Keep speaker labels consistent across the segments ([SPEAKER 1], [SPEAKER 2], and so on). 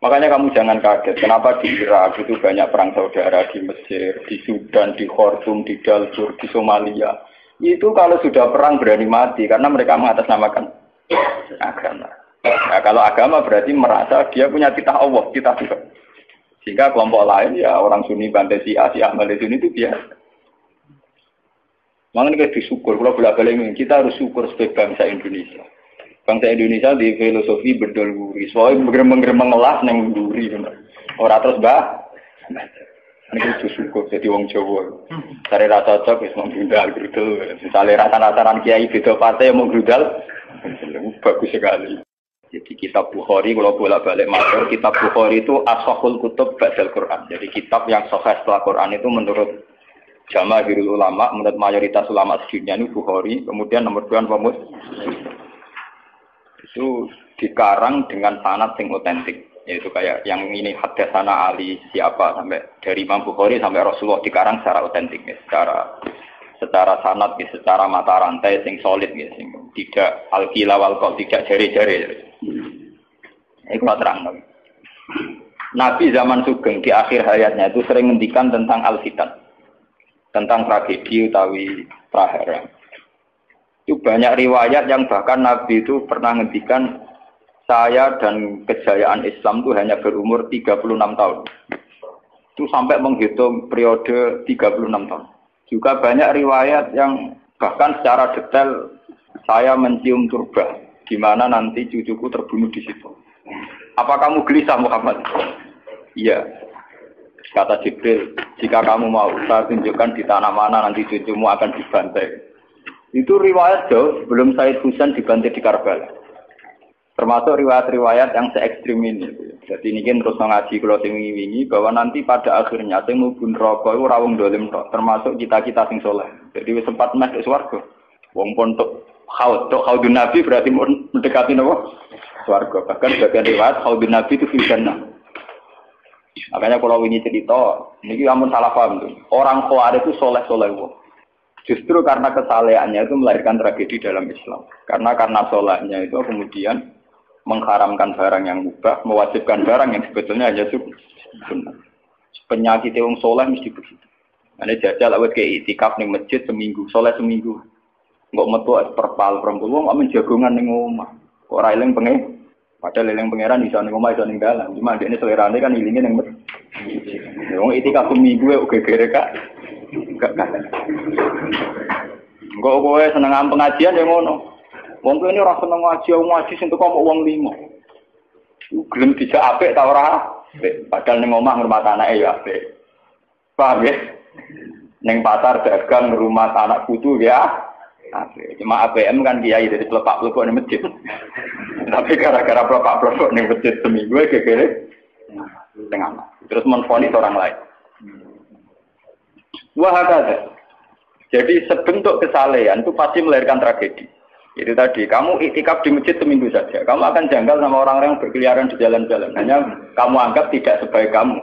[SPEAKER 1] Makanya kamu jangan kaget, kenapa di Irak itu banyak perang saudara, di Mesir, di Sudan, di Khartoum, di Darfur, di Somalia. Itu kalau sudah perang berani mati, karena mereka mengatasnamakan agama. Nah, kalau agama berarti merasa dia punya titah Allah, titah Tuhan. Sehingga kelompok lain, ya orang Sunni, Bantai, Syiah, Ahmadi Sunni itu biasa. Makanya kita disyukur, kalau bolak-balik kita harus syukur sebagai bangsa Indonesia. Bangsa Indonesia di filosofi bedol guri, soalnya bergemeng-gemeng ngelas neng guri, orang terus ini kita syukur jadi wong Jawa. Cari rasa cocok, wis mau grudal. Misalnya rata-rata kiai beda partai yang mau grudal, bagus sekali. Jadi kitab Bukhari, kalau bolak-balik matur, kitab Bukhari itu ashahul kutub ba'dal Quran. Jadi kitab yang sahih setelah Quran itu menurut jamaahirul ulama, menurut mayoritas ulama sedunia ini Bukhari, kemudian nomor 2 Muslim. Itu dikarang dengan sanad yang otentik, yaitu kayak yang ini hadatsana Ali siapa sampai dari Imam Bukhari sampai Rasulullah dikarang secara otentik, ya, secara sanad, ya, secara mata rantai yang solid, ya, tidak al-qila wal qaul, tidak jari-jari. Ini kalau terang. Nabi zaman Sugeng di akhir hayatnya itu sering ngendikan tentang al-fitan, tentang tragedi utawi prahara. Itu banyak riwayat yang bahkan Nabi itu pernah ngendikan saya dan kejayaan Islam itu hanya berumur 36 tahun. Itu sampai menghitung periode 36 tahun. Juga banyak riwayat yang bahkan secara detail saya mencium turba, di mana nanti cucuku terbunuh di situ. Apa kamu gelisah Muhammad? Iya. Kata Jibril, jika kamu mau saya tunjukkan di tanah mana nanti cucumu akan dibantai. Itu riwayat jauh sebelum Said Husain dibantai di Karbala. Termasuk riwayat-riwayat yang se-ekstrim ini. Jadi ini kan terus mengaji kalau wingi-wingi bahwa nanti pada akhirnya sing mlebu neraka iku ora wong dolim tok, termasuk kita-kita sing saleh. Jadi wis sempat masuk swarga. Wong pontok haudun Nabi berarti mendekati napa? Swarga. Bahkan bagian riwayat haudun Nabi itu fil jannah. Makanya kalau wingi cerita, niki amun salah paham tuh. Orang Khawarij itu soleh-soleh wong. Justru karena kesalehannya itu melahirkan tragedi dalam Islam. Karena solehnya itu kemudian mengharamkan barang yang mubah, mewajibkan barang yang sebetulnya hanya sunnah. Penyakit wong soleh mesti begitu. Ane jajal awet ke itikaf ning masjid seminggu, soleh seminggu. Enggak metu perpal perempuan kok menjagongan ning omah. Kok ora eling pengen. Padahal eling pangeran iso ning omah iso ning dalan. Cuma dekne selerane kan ilinge ning masjid. Wong itikaf seminggu kok gegere Kak. Enggak kan. Enggak kowe seneng pengajian ya ngono. Wong kene ora seneng ngaji sing teko kok wong 5. Gelem dijak apik ta ora? Padahal ning omah ngurmat anake ya apik. Paham ya? Ning pasar dagang ngurmat anak putu ya apik. Cuma APM kan kiai dari pelepak-pelepok ning masjid. Tapi gara-gara pelepak-pelepok ning masjid seminggu gegere tengah. Terus menfonis orang lain. Wah ada. Jadi sebentuk kesalehan itu pasti melahirkan tragedi. Itu tadi, kamu iktikaf di masjid seminggu saja. Kamu akan janggal sama orang-orang yang berkeliaran di jalan-jalan. Hanya kamu anggap tidak sebaik kamu.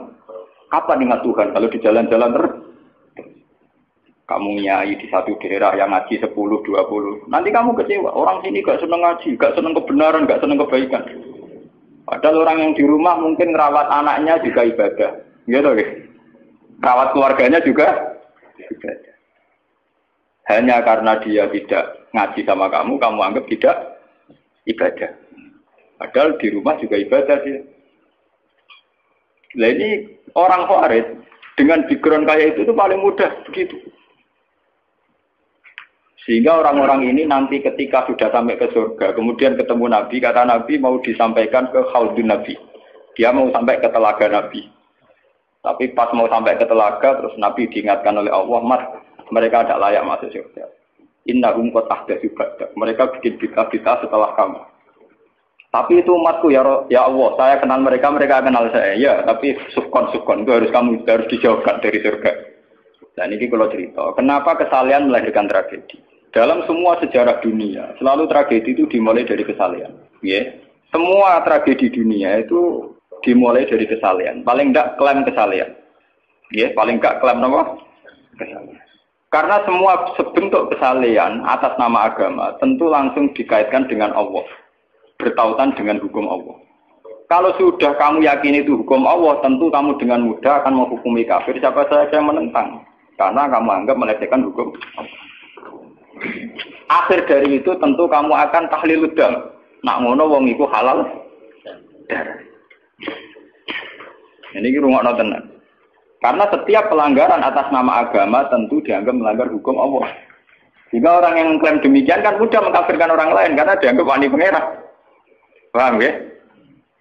[SPEAKER 1] Kapan ingat Tuhan kalau di jalan-jalan terus? Kamu nyai di satu daerah yang ngaji 10, 20. Nanti kamu kecewa. Orang sini gak seneng ngaji, gak seneng kebenaran, gak seneng kebaikan. Padahal orang yang di rumah mungkin ngerawat anaknya juga ibadah. Gitu ya. Rawat keluarganya juga ibadah. Hanya karena dia tidak ngaji sama kamu anggap tidak ibadah. Padahal di rumah juga ibadah dia. Nah ini orang Khawarij dengan background kayak itu paling mudah begitu. Sehingga orang-orang ini nanti ketika sudah sampai ke surga, kemudian ketemu Nabi, kata Nabi mau disampaikan ke Khaudun Nabi. Dia mau sampai ke telaga Nabi. Tapi pas mau sampai ke telaga, terus Nabi diingatkan oleh Allah, Mas, mereka tidak layak masuk surga. Innahum qad ahdatsu ba'dak. Mereka bikin bid'ah setelah kamu. Tapi itu umatku ya Allah, saya kenal mereka, mereka kenal saya. Ya, tapi sukon itu harus dijauhkan dari surga. Dan ini kalau cerita, kenapa kesalehan melahirkan tragedi? Dalam semua sejarah dunia, selalu tragedi itu dimulai dari kesalehan. Ya. Semua tragedi dunia itu dimulai dari kesalehan. Paling enggak klaim kesalehan. Ya, paling enggak klaim apa? Kesalehan. Karena semua bentuk kesalehan atas nama agama tentu langsung dikaitkan dengan Allah, bertautan dengan hukum Allah. Kalau sudah kamu yakini itu hukum Allah, tentu kamu dengan mudah akan menghukumi kafir siapa saja yang menentang. Karena kamu anggap melecehkan hukum Allah. Akhir dari itu tentu kamu akan tahlil dam. Nak ngono wong iku halal darah. Ini rungokno tenan. Karena setiap pelanggaran atas nama agama tentu dianggap melanggar hukum Allah. Jika orang yang mengklaim demikian kan mudah mengkafirkan orang lain karena dianggap wani pangeran. Paham ya?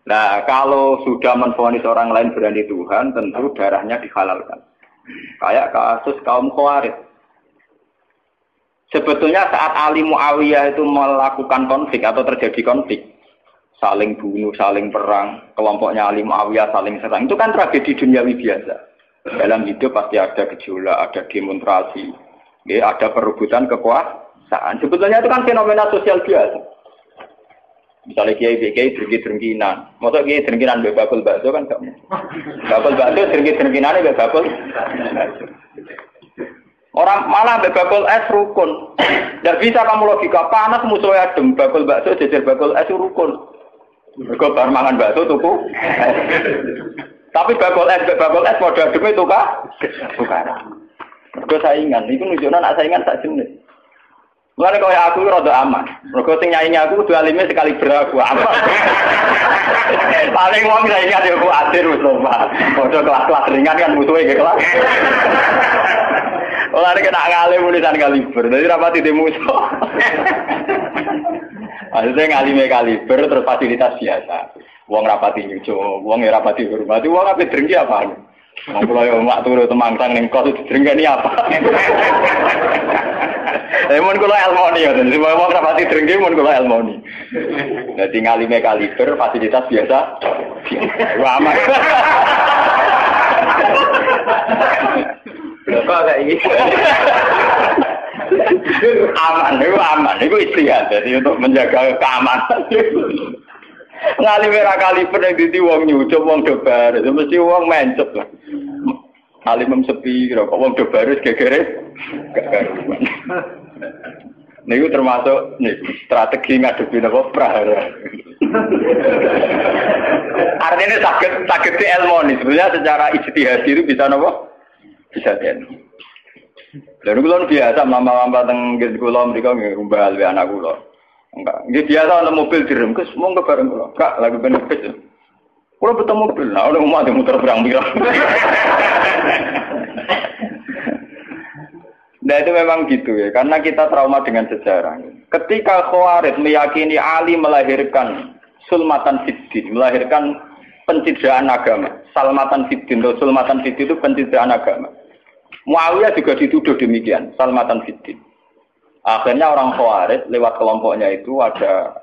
[SPEAKER 1] Nah, kalau sudah menvonis orang lain berani Tuhan, tentu darahnya dihalalkan. Kayak kasus kaum Khawarij. Sebetulnya saat Ali Muawiyah itu melakukan konflik atau terjadi konflik, saling bunuh, saling perang, kelompoknya Ali Muawiyah saling serang, itu kan tragedi duniawi biasa. Dalam hidup pasti ada gejolak, ada demonstrasi, ada perebutan kekuasaan. Sebetulnya itu kan fenomena sosial biasa. Misalnya kiai drengki-drengkinan, masa kiai drengkinan bakul bakso kan gak mungkin. Bakul bakso drengki-drengkinan itu bakul. Orang malah bakul es rukun. Tidak bisa kamu logika panas musuhnya adem, bakul bakso jejer bakul es rukun. Mereka bar mangan bakso tuku. Tapi bakul es pada adem itu kah? Bukan. Mereka saingan, itu nunjukkan anak saingan tak jenis. Mulane kaya aku rada aman. Mergo sing nyaingi aku kudu alime sekali beraku aman. Paling wong saiki ade aku adir wis lho, Pak. Padha kelas-kelas ringan kan musuhe iki kelas. Ora nek nak ngalim tulisan kaliber. Dadi rapati di musuh. Akhirnya ngalime kaliber terus fasilitas biasa. Wong rapati nyucuk, wong ora rapati hormati, wong ape drengki apa? Wong kula yo mak turu temangsang ning kos drengkeni apa? Mun kula elmoni ya, jadi wong rapati drengki mun kula elmoni. Dadi ngalime kaliber fasilitas biasa. Wah aman. Berapa kayak ini? Aman, itu istihad. Jadi untuk menjaga keamanan. Ngalime ra kaliber yang dadi wong nyucup, wong dobar. Itu mesti wong mencep lah. Alim sepi, kok wong dobar gegere gak karuan. Niku termasuk strategi ngadepi napa prahara. Artinya sakit di ilmu nih. Sebenarnya secara ijtihad itu bisa napa? Bisa kan. Lalu kula biasa lama-lama teng kula mriko ngumbal anak kula. Enggak, nggih biasa ana mobil direm kes monggo bareng kula. Kak, lagi ben kes. Kula betul mobil, nah udah mau muter berang-birang. Nah itu memang gitu ya, karena kita trauma dengan sejarah. Ketika Khawarij meyakini Ali melahirkan sulmatan fiddin, melahirkan pencitraan agama. Salmatan fiddin atau sulmatan fiddin itu pencitraan agama. Muawiyah juga dituduh demikian, salmatan fiddin. Akhirnya orang Khawarij lewat kelompoknya itu ada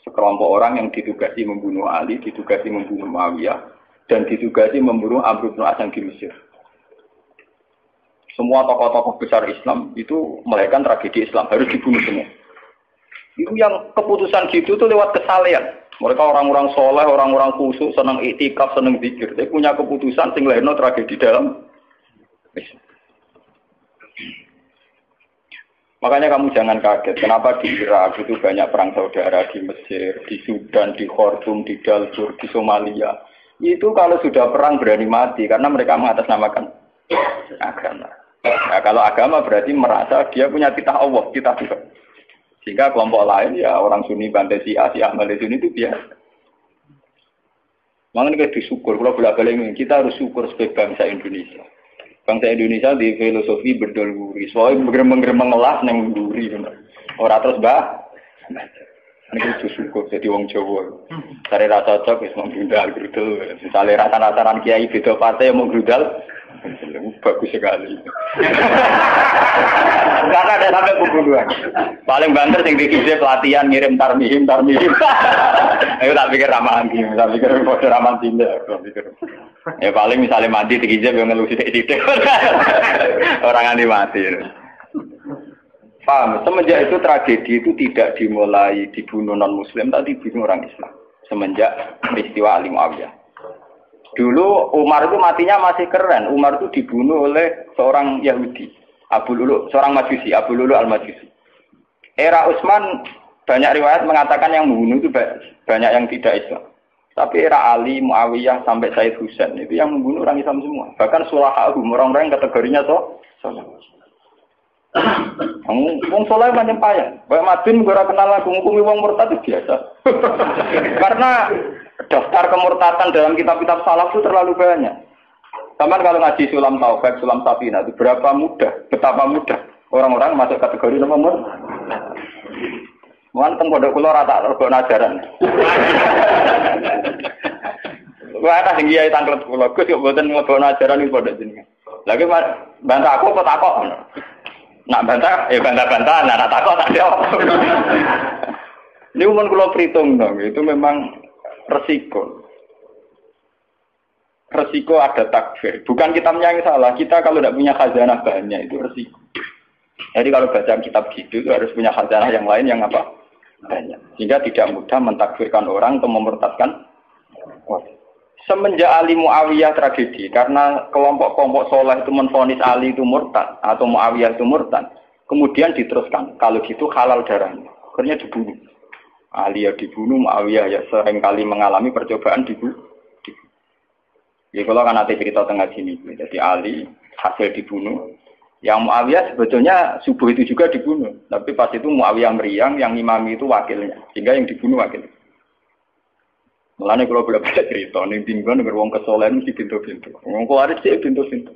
[SPEAKER 1] sekelompok orang yang ditugasi membunuh Ali, ditugasi membunuh Muawiyah, dan ditugasi membunuh Amr bin As di Mesir. Semua tokoh-tokoh besar Islam itu melahirkan tragedi Islam, harus dibunuh semua. Itu yang keputusan gitu itu lewat kesalehan. Mereka orang-orang soleh, orang-orang khusyuk, senang iktikaf, senang zikir. Dia punya keputusan sing lahirno tragedi dalam Islam. Makanya kamu jangan kaget, kenapa di Irak itu banyak perang saudara, di Mesir, di Sudan, di Khartoum, di Darfur, di Somalia. Itu kalau sudah perang berani mati, karena mereka mengatasnamakan agama. Nah, kalau agama berarti merasa dia punya titah Allah, titah Tuhan. Sehingga kelompok lain ya orang Sunni bantai Syiah, Ahmad Sunni itu biasa. Makanya kita disyukur, kalau bolak-balik kita harus syukur sebagai bangsa Indonesia. Bangsa Indonesia di filosofi berdolguri, soalnya bergemeng-gemeng ngelas neng duri, orang terus bah. Ini kita syukur jadi wong Jawa. Cari rasa cocok, mau grudal, misalnya rasa-rasaran kiai beda partai mau grudal. Bagus sekali. Karena ada sampai pembunuhan. Paling banter sing dikisi pelatihan ngirim tarmihim. Ayo tak pikir ramahan gini, tak pikir foto ramahan tindak. Ya paling misalnya mati dikisi yang ngelusi titik. Orang anti mati. Paham? Semenjak itu tragedi itu tidak dimulai dibunuh non Muslim, tapi dibunuh orang Islam. Semenjak peristiwa Ali Muawiyah. Dulu Umar itu matinya masih keren. Umar itu dibunuh oleh seorang Yahudi, Abu Lulu, seorang Majusi, Abu Lulu al-Majusi. Era Utsman banyak riwayat mengatakan yang membunuh itu banyak yang tidak Islam. Tapi era Ali, Muawiyah sampai Said Husain itu yang membunuh orang Islam semua. Bahkan sulahahum, orang-orang yang kategorinya soleh. Wong soleh macam payah. Baik Madin gue kenal aku ngukumi wong murtad itu biasa. Karena daftar kemurtatan dalam kitab-kitab salaf itu terlalu banyak. Sama kalau ngaji Sulam Taufik, Sulam Safina itu betapa mudah orang-orang masuk kategori nomor. Muan teng pondok kula rata rego ajaran. Wah ta sing kiai tanglet kula, Gus yo mboten ngobon ajaran iki pondok jenengan. Lagi bantah aku apa takok? Nak bantah ya bantah-bantah, nak takok tak jawab. Ini umum kula perhitung dong, itu memang resiko. Resiko ada takfir. Bukan kitabnya yang salah, kita kalau tidak punya khazanah banyak itu resiko. Jadi kalau baca kitab gitu itu harus punya khazanah yang lain yang apa? Banyak. Sehingga tidak mudah mentakfirkan orang atau memurtadkan. Semenjak Ali Muawiyah tragedi, karena kelompok-kelompok soleh itu menvonis Ali itu murtad atau Muawiyah itu murtad, kemudian diteruskan. Kalau gitu halal darahnya, akhirnya dibunuh. Ali ya dibunuh, Muawiyah ya seringkali mengalami percobaan dibunuh. Ya kalau kan nanti cerita tengah sini, jadi Ali hasil dibunuh. Yang Muawiyah sebetulnya subuh itu juga dibunuh. Tapi pas itu Muawiyah meriang, yang imami itu wakilnya. Sehingga yang dibunuh wakilnya. Mulanya kalau boleh baca cerita, ini tinggal dengan wong kesolehan mesti pintu-pintu. Wong kuarit sih pintu-pintu.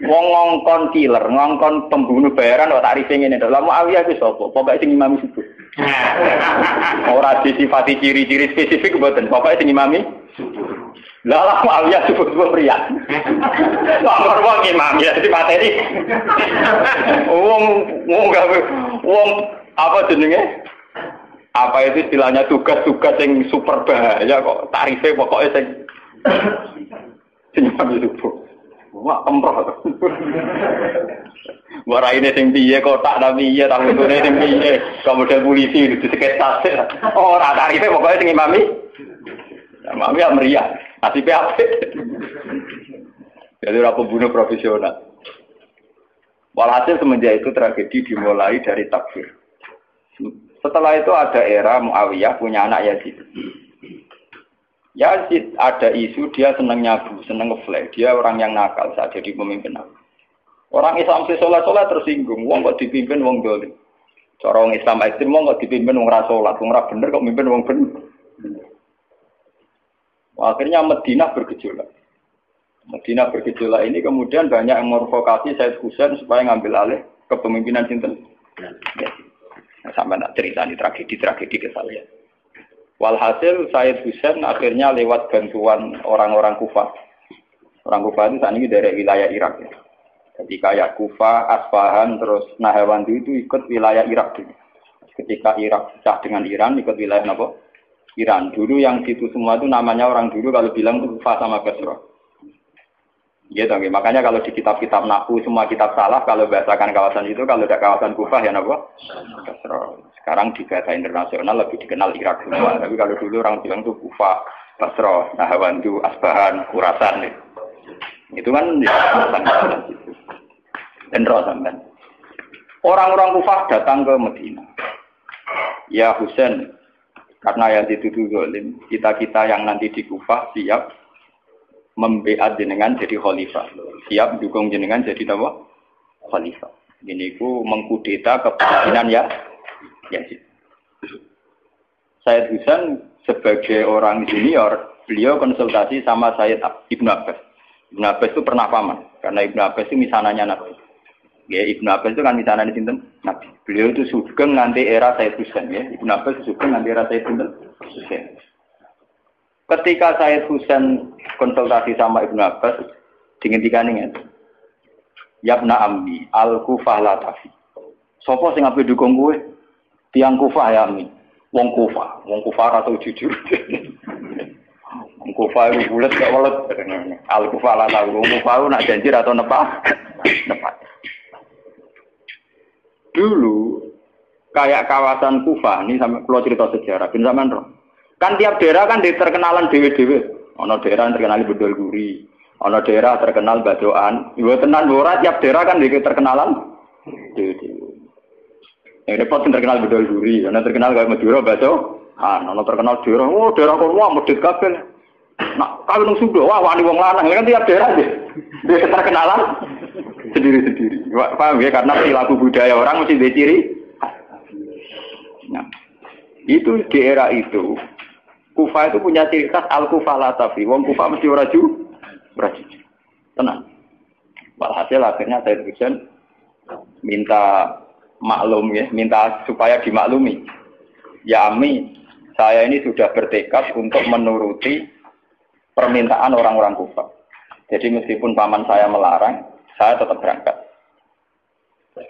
[SPEAKER 1] Wong ngongkon killer, ngongkon pembunuh bayaran, wak tarifnya ini. Dalam Muawiyah itu sopo, pokoknya sing imami subuh. Orang disifati ciri-ciri spesifik, pokoknya sing imami subuh. Lah Muawiyah subuh meriang. Wong imam ya di materi. Wong apa jenenge? Apa itu istilahnya tugas-tugas yang super bahaya kok tarifnya pokoknya sing subuh. Wah kemproh. Wara ini sing piye kotak tapi iya tak metune sing piye. Kemudian polisi diseketase. Ora tarifnya pokoknya sing imami. Imami meriah. Nasibnya apa? Jadi orang pembunuh profesional. Walhasil semenjak itu tragedi dimulai dari takfir. Setelah itu ada era Muawiyah punya anak Yazid. Yazid ada isu dia seneng nyabu, seneng ngeflek. Dia orang yang nakal saat jadi pemimpin. Orang Islam sholat tersinggung. Wong kok dipimpin wong dolim. Cara orang Islam ekstrem wong kok dipimpin wong ra sholat, wong ra bener kok mimpin wong bener. Akhirnya Madinah bergejolak. Madinah bergejolak ini kemudian banyak yang mervokasi Said Husain supaya ngambil alih kepemimpinan sinten. Nah, sampai nak cerita ini tragedi ke saya. Walhasil Said Husain akhirnya lewat bantuan orang-orang Kufah. Orang Kufah itu saat ini dari wilayah Irak. Ya. Jadi kayak Kufah, Asfahan, terus Nahawandu itu ikut wilayah Irak dulu. Ketika Irak pecah dengan Iran, ikut wilayah apa? Iran. Dulu yang situ semua itu namanya orang dulu kalau bilang itu Kufah sama Basra. Gitu, makanya kalau di kitab-kitab Nahwu semua kitab salaf kalau bahasakan kawasan itu kalau tidak kawasan Kufah ya apa? Basra. Sekarang di bahasa internasional lebih dikenal Irak semua. Tapi kalau dulu orang bilang itu Kufah, Basra, Nahawandu, Asbahan, Khurasan. Itu kan kawasan itu. Dan sampean. Orang-orang Kufah datang ke Madinah. Ya Husain, karena yang dituduh zalim, kita-kita yang nanti di Kufah siap membeat jenengan jadi khalifah. Siap dukung jenengan jadi apa? Khalifah. Ini ku mengkudeta kepemimpinan ya. Said Husain sebagai orang senior, beliau konsultasi sama Sayyid Ibnu Abbas. Ibnu Abbas itu pernah paman, karena Ibnu Abbas itu misananya Nabi. Ya, Ibnu Abbas itu kan misalnya sinten Nabi. Beliau itu sugeng nanti era Said Husain ya. Ibnu Abbas sugeng nanti era Said Husain. Ketika Said Husain konsultasi sama Ibnu Abbas, dihentikan ini. Yabna ammi al-Kufah la tafi. Sopo sing ape dukung kowe? Tiang Kufah ya ammi. Wong Kufah atau jujur. Wong Kufah itu bulet gak welet. Al-Kufah la tafi. Wong Kufah nak janji atau nepak. Dulu kayak kawasan Kufah ini sampai kalau cerita sejarah bin sampean roh. Kan tiap daerah kan terkenalan dewe-dewe. Ono daerah terkenal Bedol Guri, ono daerah terkenal Badoan. Ibu tenan ora tiap daerah kan terkenalan dewe-dewe. Yang repot terkenal Bedol Guri, ono terkenal kayak Madura Bado. Ono terkenal daerah kono medhit kabeh. Nak kawin sudah, wah wani wong lanang kan tiap daerah dia terkenalan sendiri-sendiri. Paham ya? Karena perilaku budaya orang mesti ada ciri. Nah, itu di era itu, Kufah itu punya ciri khas al-Kufalatafi. Wong Kufah mesti oraju, tenang. Walhasil akhirnya Said Husain minta maklum ya, minta supaya dimaklumi. Ya Ami, saya ini sudah bertekad untuk menuruti permintaan orang-orang Kufah. Jadi meskipun paman saya melarang, saya tetap berangkat.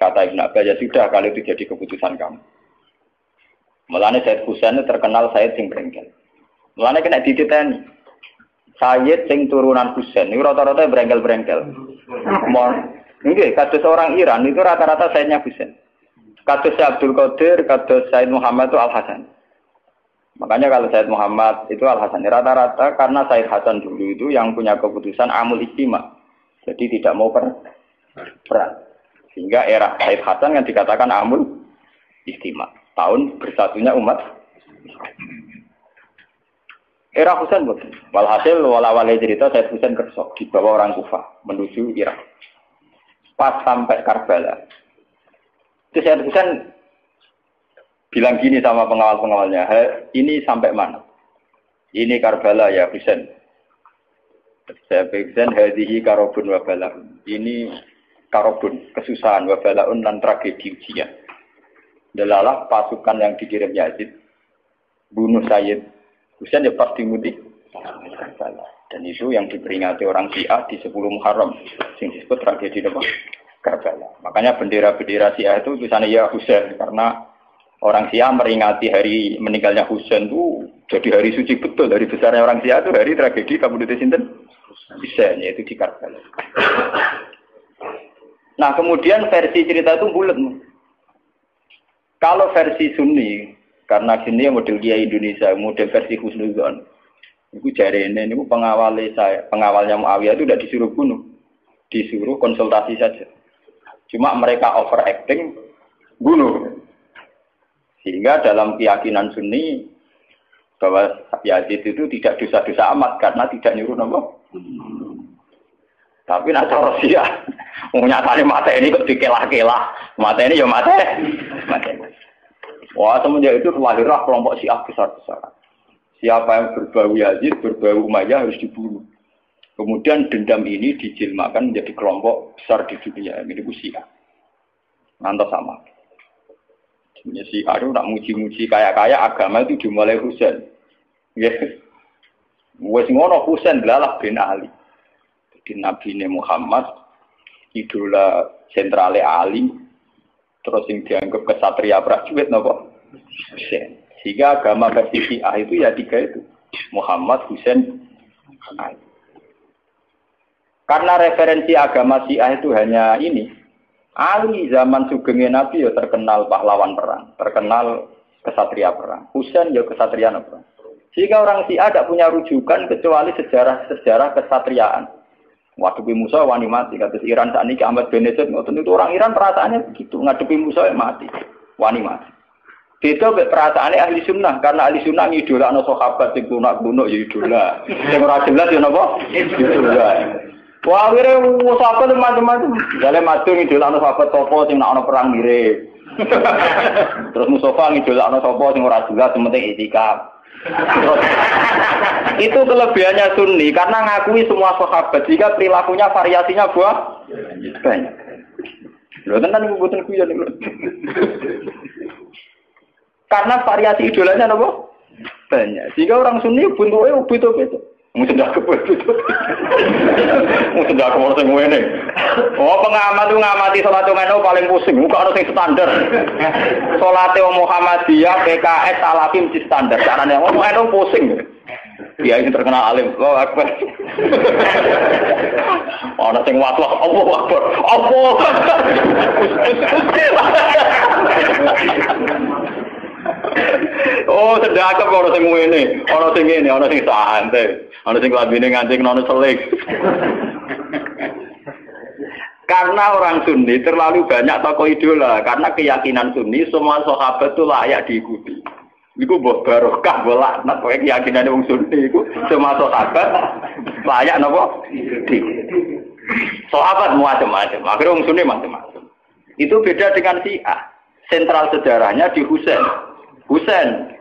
[SPEAKER 1] Kata Ibn Abbas, ya sudah kalau itu jadi keputusan kamu. Mulanya Said Husain terkenal Said sing brengkel. Mulanya kena dititeni. Said sing turunan Husain, ini rata-rata brengkel-brengkel. Nggih, kados orang Iran itu rata-rata Saidnya Husain. Kados Abdul Qadir, kados Said Muhammad itu Al-Hasan. Makanya kalau Said Muhammad itu Al-Hasan rata-rata karena Said Hasan dulu itu yang punya keputusan amul ijtima. Jadi tidak mau perang. Sehingga era Said Hasan yang dikatakan amul ijtima. Tahun bersatunya umat. Era Husain betul. Walhasil wala-wala cerita Said Husain kersok dibawa orang Kufah menuju Irak. Pas sampai Karbala. Itu Said Husain bilang gini sama pengawal-pengawalnya, ini sampai mana? Ini Karbala ya Husain. Saya Husain hadhihi karobun wa balaun. Ini karobun, kesusahan wa balaun dan tragedi ujian. Delalah pasukan yang dikirim Yazid bunuh Sayyid Husain ya pasti mudik Karbala. Dan itu yang diperingati orang Syiah di 10 Muharram, yang disebut tragedi Karbala. Makanya bendera-bendera Syiah itu tulisannya ya Husain karena orang Syiah meringati hari meninggalnya Husain itu jadi hari suci betul. Dari besarnya orang Syiah itu hari tragedi Kabupaten Sinten Husain, yaitu di Karbala. Nah kemudian versi cerita itu bulat. Kalau versi Sunni, karena sini model Kiai Indonesia, model versi Husnuzon, itu jarene ini pengawalnya Muawiyah itu tidak disuruh bunuh, disuruh konsultasi saja. Cuma mereka overacting bunuh. Sehingga dalam keyakinan Sunni bahwa Yazid itu tidak dosa-dosa amat karena tidak nyuruh nama. Tapi nak Rusia, nyatanya mata ini kok dikelah-kelah, mata ini ya mata. Wah semenjak itu lahirlah kelompok Syiah besar-besaran. Siapa yang berbau Yazid, berbau Umayyah harus dibunuh. Kemudian dendam ini dijilmakan menjadi kelompok besar di dunia, ini Syiah. Ngantos sama. Si Aru nak muji-muji kaya-kaya agama itu dimulai Husain. Yes. Wes ngono Husain belalah bin Ali. Jadi Nabi Muhammad idola sentrale Ali terus yang dianggap kesatria prajurit napa? Husain. Sehingga agama versi Syiah itu ya 3 itu. Muhammad, Husain, Ali. Karena referensi agama Syiah itu hanya ini. Ali zaman sugengnya Nabi ya terkenal pahlawan perang, terkenal kesatria perang. Husain ya kesatria perang. Jika orang Syiah tidak punya rujukan kecuali sejarah kesatriaan. Ngadepi Musa wani mati. Kata Iran saat ini Ahmad bin Yazid itu orang Iran perasaannya begitu. Ngadepi Musa ya mati, wani mati. Beda perasaannya ahli sunnah karena ahli sunnah idola no sahabat sing lunak-lunak ya idola. Sing ora jelas ya napa? Idola. Wah, wire sahabat macam-macam. Jale matur ngidolakno sahabat sapa sing nak ana perang mirip. Terus Mustafa ngidolakno sapa sing ora jelas penting itikaf. Itu kelebihannya Sunni karena ngakui semua sahabat jika perilakunya variasinya banyak. Lho tenan niku mboten kuyon niku. Karena variasi idolanya napa? Banyak. Jika orang Sunni bentuke beda-beda. Mungkin dah kebut. Mungkin dah kebut semua ini. Oh pengamat tu ngamati solat Umeno paling pusing. Muka orang sing standar. Solat Muhammadiyah, PKS, Salafi mesti standar. Caranya Umeno pusing. Dia ini terkenal alim. Oh akbar. Orang sing watlah. Allah akbar. Allah. Oh, sedekah kok orang sing ngene, orang sing ngene, orang sing santai, orang sing labine ngancing nono selik. Karena orang Sunni terlalu banyak tokoh idola, karena keyakinan Sunni semua sahabat itu layak diikuti. Iku mbok barokah mbok laknat kowe keyakinane wong Sunni iku termasuk sahabat layak napa? Sahabat macam-macam. Akhirnya wong Sunni macam-macam. Itu beda dengan Syiah. Sentral sejarahnya di Husain. Husain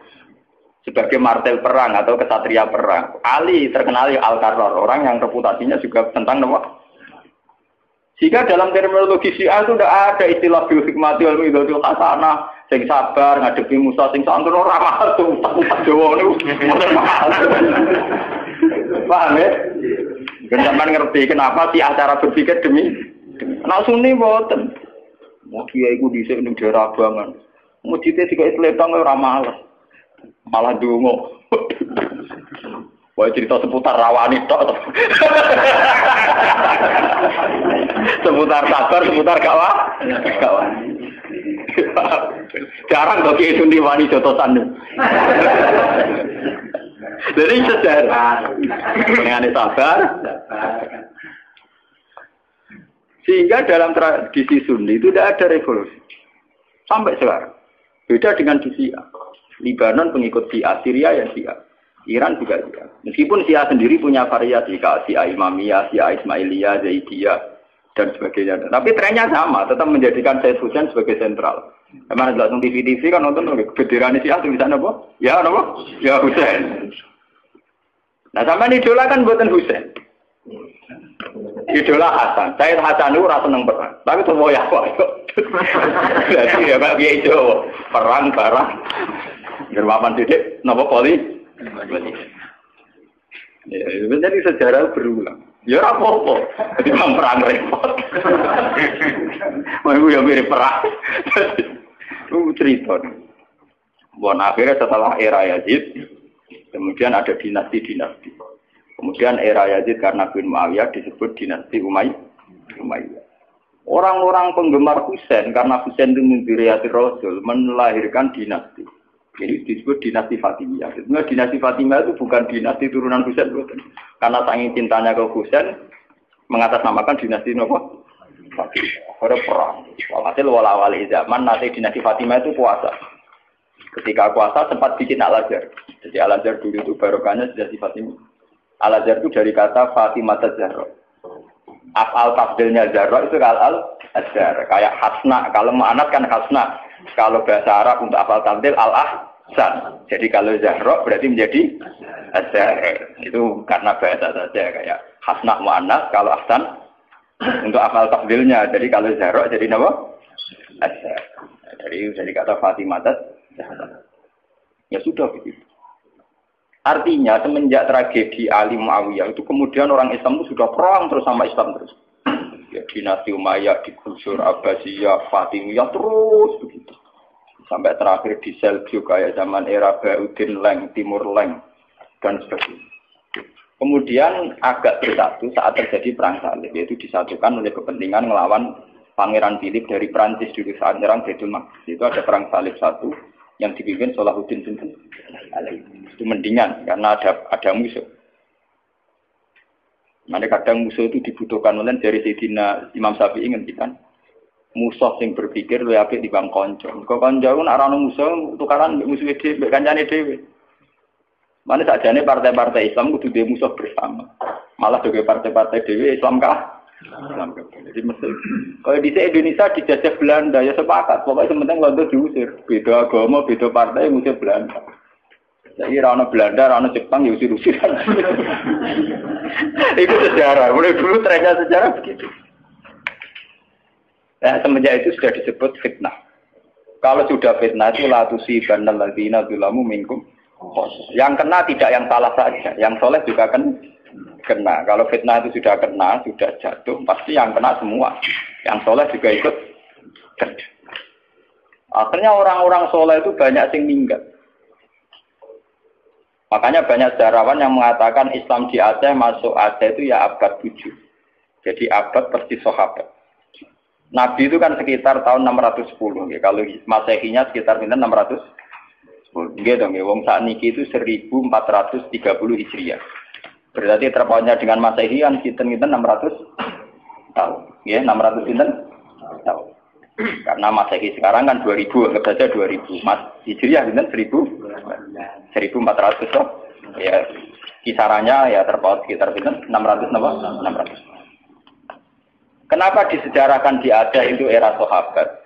[SPEAKER 1] sebagai martel perang atau kesatria perang. Ali terkenal Al-Qarrar, orang yang reputasinya juga tentang napa? Jika dalam terminologi Syiah itu tidak ada istilah bil hikmati wal mau'izatil hasanah. Sing sabar ngadepi musuh sing santun ora mahal tuh tak Jawa niku mboten mahal. Paham ya? Ben sampean ngerti kenapa sih acara berpikir demi nek Sunni mboten. Mau kiai iku dhisik ning daerah Abangan. Mujite sik Islam ora males. Malah ndonga. Wah cerita seputar rawani tok. Seputar sabar, seputar kawan. Jarang kok kiai Sunni wani jotosan. Jadi sejarah dengan sabar. Sehingga dalam tradisi Sunni itu tidak ada revolusi. Sampai sekarang. Beda dengan di Syiah. Libanon pengikut Syiah, Syria ya Syiah. Iran juga Syiah. Meskipun Syiah sendiri punya variasi, kayak Syiah Imamiyah, Syiah Ismailiyah, Zaidiyah, dan sebagainya. Tapi trennya sama, tetap menjadikan Said Husain sebagai sentral. Emang ada nonton TV kan nonton bendera Syiah tulisannya apa? Ya apa? Ya Husain. Nah sama idola kan buatan Husain. Idola Hasan. Said Hasan itu rasa seneng perang. Tapi tuh mau ya kok. Jadi ya Pak Kiai Jawa perang barang. Gerwaman didik, nopo poli. Ya, jadi sejarah berulang. Ya apa-apa. Jadi perang repot. Mau yang mirip perang. Itu cerita. Bon akhirnya setelah era Yazid, kemudian ada dinasti-dinasti. Kemudian era Yazid karena bin Muawiyah disebut dinasti Umayyah. Orang-orang penggemar Husain karena Husain itu mimpi Rasul melahirkan dinasti. Jadi disebut dinasti Fatimiyah. Sebenarnya dinasti Fatimiyah itu bukan dinasti turunan Husain, karena saking cintanya ke Husain mengatasnamakan dinasti apa? Fatimiyah. Ada perang. Walhasil wala-wali zaman nanti dinasti Fatimiyah itu puasa. Ketika puasa sempat bikin Al-Azhar. Jadi Al-Azhar dulu itu barokahnya dinasti Fatimiyah. Al-Azhar itu dari kata Fatimah Zahra. Af'al tafdilnya Zahra itu Al-Azhar. Kayak Hasna, kalau mu'anat kan Hasna. Kalau bahasa Arab untuk af'al tafdil Al-Ahsan. Jadi kalau Zahra berarti menjadi Azhar. Itu karena bahasa saja kayak Hasna mu'anat, kalau Ahsan untuk af'al tafdilnya. Jadi kalau Zahra jadi apa? Azhar. Jadi kata Fatimah Zahra. Ya sudah begitu. Artinya semenjak tragedi Ali Muawiyah itu kemudian orang Islam itu sudah perang terus sama Islam terus. Ya, dinasti Umayyah digusur, Abbasiyah, Fatimiyah terus begitu. Sampai terakhir di Seljuk kayak zaman era Bauddin Leng, Timur Leng dan sebagainya. Kemudian agak bersatu saat terjadi perang salib, yaitu disatukan oleh kepentingan melawan Pangeran Philip dari Prancis dulu saat menyerang Baitul Maqdis. Itu ada perang salib satu yang dipimpin Salahuddin bin Ali. Itu mendingan karena ada musuh. Nanti kadang musuh itu dibutuhkan oleh dari Sayyidina Imam Syafi'i ngendikan musuh yang berpikir lebih apik di bang konco. Kau konco pun arah musuh tukaran musuh dhewe, kancane dhewe. Mana sajane partai-partai Islam kudu dhewe musuh bersama. Malah juga partai-partai dhewe Islam kah? Islam kah. Jadi mesti kalau di Indonesia dijajah Belanda ya sepakat. Pokoknya sementing Belanda diusir. Beda agama, beda partai musuh Belanda. Jadi rana Belanda, rana Jepang ya usir-usir. Itu sejarah. Mulai dulu trennya sejarah begitu. Nah, semenjak itu sudah disebut fitnah. Kalau sudah fitnah itu la tusibanal ladzina dzalamu minkum. Yang kena tidak yang salah saja, yang soleh juga kan kena. Kalau fitnah itu sudah kena, sudah jatuh, pasti yang kena semua. Yang soleh juga ikut kena. Akhirnya orang-orang soleh itu banyak yang minggat. Makanya banyak sejarawan yang mengatakan Islam di Aceh masuk Aceh itu ya abad 7. Jadi abad persis sahabat. Nabi itu kan sekitar tahun 610. Ya. Kalau Masehinya sekitar 610. Nggih dong, ya. Wong sakniki itu 1430 Hijriah. Berarti terpautnya dengan Masehi kan sinten-sinten 600 tahun. Ya, 600 sinten tahun. Karena Masehi sekarang kan 2000, anggap saja 2000. Hijriah sinten 1000. 1400 loh. Ya kisarannya ya terpaut sekitar 600 napa? 600. Kenapa disejarahkan diada itu era sahabat?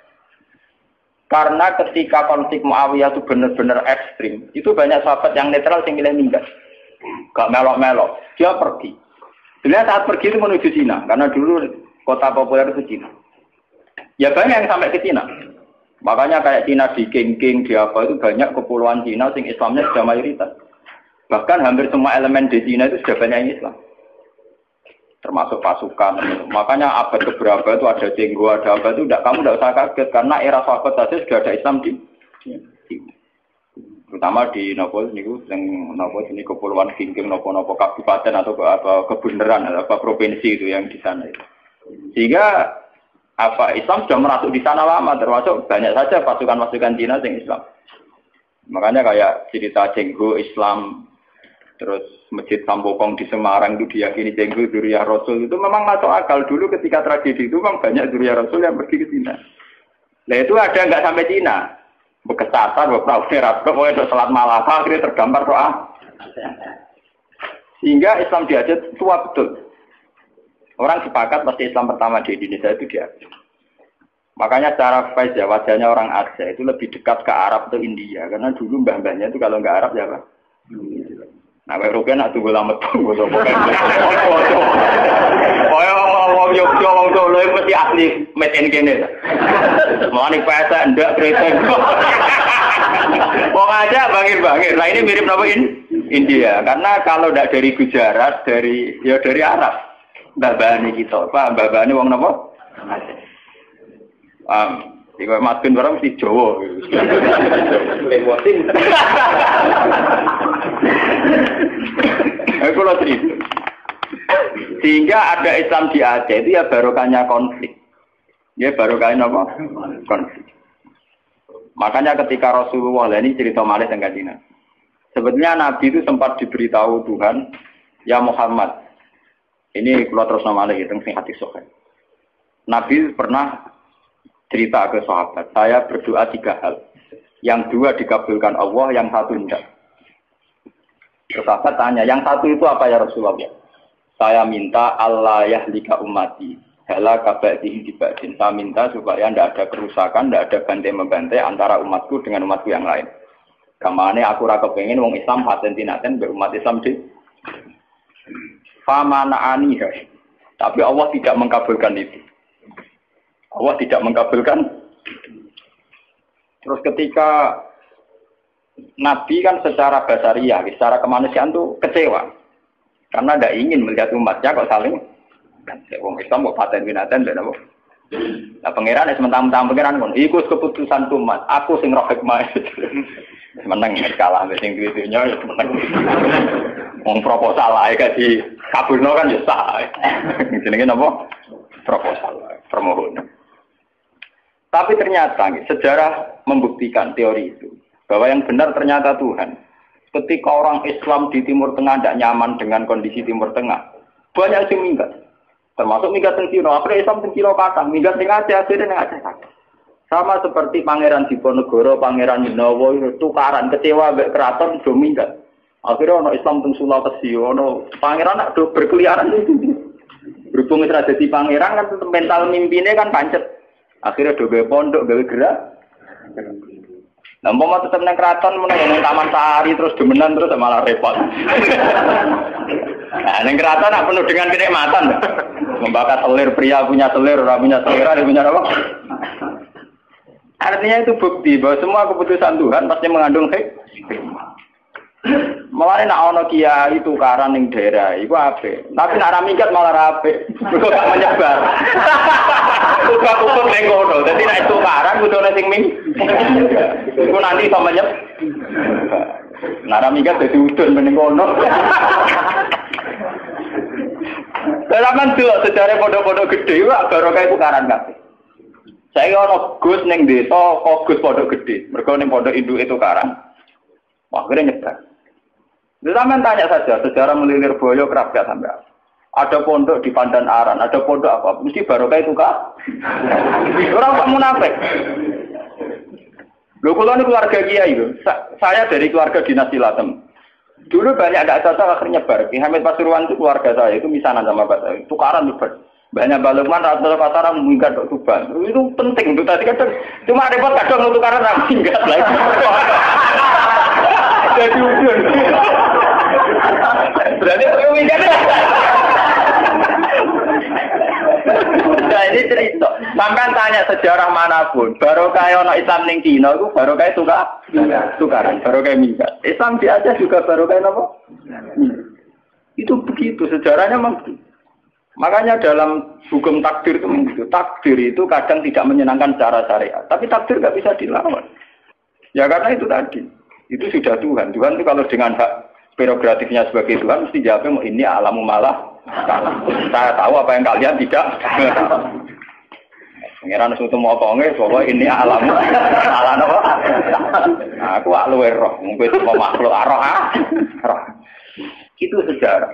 [SPEAKER 1] Karena ketika konflik Muawiyah itu benar-benar ekstrim, itu banyak sahabat yang netral yang milih minggat. Gak melok-melok, dia pergi. Sebenarnya saat pergi itu menuju Cina, karena dulu kota populer itu Cina. Ya banyak yang sampai ke Cina. Makanya kayak Cina di King, di apa itu banyak kepulauan Cina sing Islamnya sudah mayoritas. Bahkan hampir semua elemen di Cina itu sudah banyak yang Islam. Termasuk pasukan. Makanya abad keberapa itu ada Jenggo, ada apa itu kamu tidak usah kaget karena era sahabat saja sudah ada Islam di terutama di Nopo niku yang Nopo ini kepulauan King Nopo kabupaten atau apa kebenaran atau apa provinsi itu yang di sana itu. Sehingga apa Islam sudah merasuk di sana lama termasuk banyak saja pasukan-pasukan Cina yang Islam. Makanya kayak cerita Jenggo Islam terus Masjid Sampokong di Semarang itu diyakini Jenggo dzurriyyah Rasul itu memang masuk akal dulu ketika tragedi itu memang banyak dzurriyyah Rasul yang pergi ke Cina. Nah itu ada nggak sampai Cina, bekas Tatar, beberapa Arab, pokoknya sholat Malaka akhirnya tergambar doa. Sehingga Islam di Aceh tua betul. Orang sepakat pasti Islam pertama di Indonesia itu di Aceh. Makanya secara face ya wajahnya orang Aceh itu lebih dekat ke Arab atau India karena dulu mbah-mbahnya itu kalau nggak Arab ya apa? Nah, Eropa nak tunggu lama tunggu loh, pokoknya ngomong Yogyo, ngomong Solo itu mesti asli made in Kenya. Mau nih pesa, enggak kereta. Mau ngajak bangir. Nah ini mirip apa India, karena kalau tidak dari Gujarat, dari Arab, babani kita, pak babani wong napa? Jika Mas Bin barang mesti Jawa. Aku lo cerita. Sehingga ada Islam di Aceh itu ya barokahnya konflik. Ya barokahnya apa? Konflik. Makanya ketika Rasulullah ini cerita malih dengan Dina. Sebetulnya Nabi itu sempat diberitahu Tuhan, ya Muhammad. Ini kalau terus nama lagi tentang hati sokan. Nabi pernah cerita ke sahabat, saya berdoa 3 hal. Yang 2 dikabulkan Allah, yang 1 tidak. Sahabat tanya, yang 1 itu apa ya Rasulullah? Saya minta Allah yahlika ummati. Hala kabadihi dibadin. Saya minta supaya tidak ada kerusakan, tidak ada bantai-membantai antara umatku dengan umatku yang lain. Kamane aku rasa pengen wong Islam paten-tinaten berumat Islam di famanaani. Tapi Allah tidak mengkabulkan itu. Allah tidak mengkabulkan. Terus ketika Nabi kan secara basariah, secara kemanusiaan tuh kecewa. Karena tidak ingin melihat umatnya kok saling wong Islam kok paten binatan dan apa. Nah pangeran sementara pangeran ngono, iku keputusan umat, aku sing roh hikmah. Menang kalah sing duwe-dunya ya menang. Wong proposal ae di kabulno kan ya sah. Jenenge napa? Proposal, permohonan. Tapi ternyata sejarah membuktikan teori itu bahwa yang benar ternyata Tuhan. Ketika orang Islam di Timur Tengah tidak nyaman dengan kondisi Timur Tengah, banyak yang minggat. Termasuk minggat yang Cina, akhirnya Islam yang Cina kata, minggat yang Aceh, akhirnya yang Aceh kata. Sama seperti Pangeran Diponegoro, Pangeran Dinowo, tukaran kecewa keraton sudah minggat. Akhirnya orang Islam yang Sulawesi, orang Pangeran ada berkeliaran itu. Berhubung Isra jadi Pangeran kan mental mimpinya kan pancet. Akhirnya do gawe pondok, gawe gerak. Nah, mau tetap nang keraton meneng Taman Sari terus demenan terus malah repot. Nah, nang keraton nak penuh dengan kenikmatan. Membakar selir, pria punya selir, orang punya selera, dia punya apa? Artinya itu bukti bahwa semua keputusan Tuhan pasti mengandung hikmah. Malah nak ono kiai tukaran ning daerah iku apik. Tapi nak ra minggat malah apik. Mergo gak menyebar. Ubah-ubah ning ngono. Dadi nek tukaran kudune sing ming. Iku nanti iso menyep. Nak ra minggat dadi udun ning ngono. Dalam delok sejarah pondok-pondok gede wae barokah tukaran kabeh. Saya ono Gus ning desa kok Gus pondok gede. Mergo ning pondok induk itu tukaran. Wah, akhirnya nyebar. Zaman tanya saja, sejarah melilir boyo kerap gak sampai. Ada pondok di Pandan Aran, ada pondok apa? Mesti barokah itu kah? Orang kok munafik. Lho kula ini keluarga kiai lho. Saya dari keluarga dinasti Latem. Dulu banyak nggak cocok akhirnya nyebar. Ki Hamid Pasuruan itu keluarga saya itu misanan sama Pak saya. Tukaran lebar. Banyak balukman rata-rata pasaran minggat ke Tuban. Itu penting itu tadi kadang cuma repot kadang tukaran ra minggat lagi. Jadi ujung. Berarti minggat. Nah ini cerita. Sampai tanya sejarah manapun, baru kayak ono Islam ning Cina itu baru kayak tukaran, baru kayak minggat. Islam di Aceh juga baru kayak apa? Itu begitu sejarahnya memang. Makanya dalam hukum takdir itu begitu. Takdir itu kadang tidak menyenangkan secara syariat, tapi takdir nggak bisa dilawan. Ya karena itu tadi, itu sudah Tuhan. Tuhan itu kalau dengan hak prerogatifnya sebagai Tuhan mesti jawabnya ini alamu malah. Saya tahu apa yang kalian tidak. Pengiran itu mau apa nggak? Soalnya ini alam apa? Aku luwe roh, mungkin semua makhluk roh. Itu sejarah.